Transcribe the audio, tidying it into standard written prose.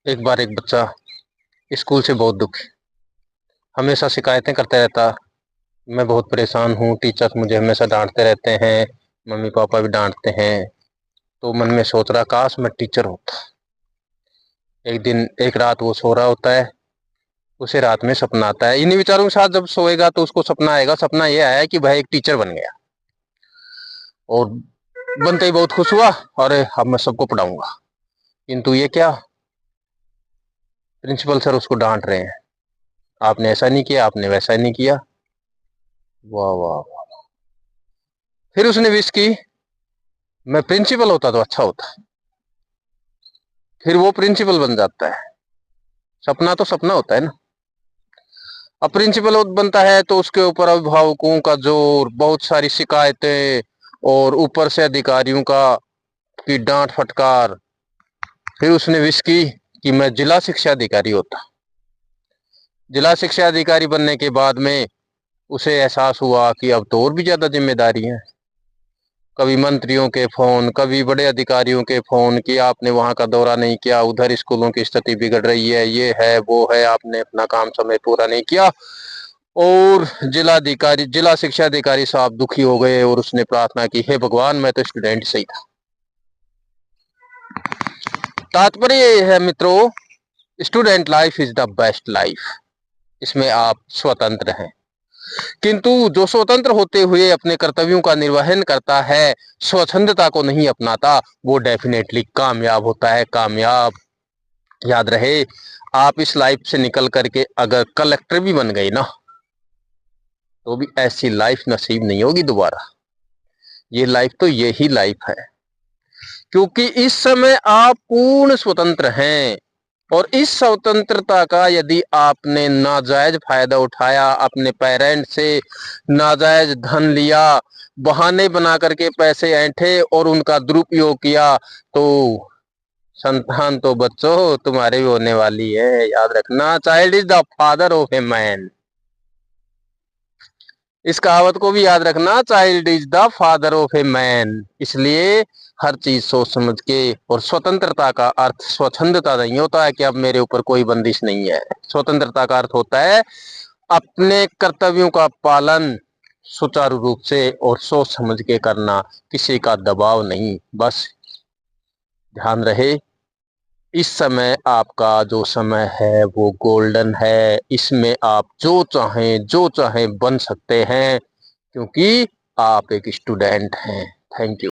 एक बार एक बच्चा स्कूल से बहुत दुखी, हमेशा शिकायतें करते रहता। मैं बहुत परेशान हूँ, टीचर्स मुझे हमेशा डांटते रहते हैं, मम्मी पापा भी डांटते हैं। तो मन में सोच रहा काश मैं टीचर होता। एक रात वो सो रहा होता है, उसे रात में सपना आता है। इन्हीं विचारों के साथ जब सोएगा तो उसको सपना आएगा। सपना ये आया कि भाई एक टीचर बन गया, और बनते ही बहुत खुश हुआ। अरे अब मैं सबको पढ़ाऊंगा। किंतु ये क्या, प्रिंसिपल सर उसको डांट रहे हैं, आपने ऐसा नहीं किया, आपने वैसा नहीं किया। वाह वाह वाह। फिर उसने विश की मैं प्रिंसिपल होता तो अच्छा होता। फिर वो प्रिंसिपल बन जाता है। सपना तो सपना होता है ना। अब प्रिंसिपल बनता है तो उसके ऊपर अभिभावकों का जोर, बहुत सारी शिकायतें, और ऊपर से अधिकारियों का की डांट फटकार। फिर उसने विश की कि मैं जिला शिक्षा अधिकारी होता। जिला शिक्षा अधिकारी बनने के बाद में उसे एहसास हुआ कि अब तो और भी ज्यादा जिम्मेदारी है। कभी मंत्रियों के फोन, कभी बड़े अधिकारियों के फोन कि आपने वहां का दौरा नहीं किया, उधर स्कूलों की स्थिति बिगड़ रही है, ये है वो है, आपने अपना काम समय पूरा नहीं किया। और जिला शिक्षा अधिकारी साहब दुखी हो गए और उसने प्रार्थना की, हे भगवान मैं तो स्टूडेंट सही था। तात्पर्य ये है मित्रों, student life is the best life. इसमें आप स्वतंत्र हैं, किंतु जो स्वतंत्र होते हुए अपने कर्तव्यों का निर्वहन करता है, स्वच्छंदता को नहीं अपनाता, वो डेफिनेटली कामयाब होता है। कामयाब। याद रहे, आप इस लाइफ से निकल करके अगर कलेक्टर भी बन गए ना, तो भी ऐसी लाइफ नसीब नहीं होगी दोबारा। ये लाइफ तो यही लाइफ है, क्योंकि इस समय आप पूर्ण स्वतंत्र हैं। और इस स्वतंत्रता का यदि आपने नाजायज फायदा उठाया, अपने पेरेंट्स से नाजायज धन लिया, बहाने बना करके पैसे ऐंठे और उनका दुरुपयोग किया, तो संतान तो बच्चों तुम्हारे भी होने वाली है। याद रखना, child is the father of a man. इस कहावत को भी याद रखना, child is the father of a man. इसलिए हर चीज सोच समझ के। और स्वतंत्रता का अर्थ स्वच्छंदता नहीं होता है कि अब मेरे ऊपर कोई बंदिश नहीं है। स्वतंत्रता का अर्थ होता है अपने कर्तव्यों का पालन सुचारू रूप से और सोच समझ के करना, किसी का दबाव नहीं। बस ध्यान रहे, इस समय आपका जो समय है वो गोल्डन है। इसमें आप जो चाहें बन सकते हैं, क्योंकि आप एक स्टूडेंट हैं। Thank you.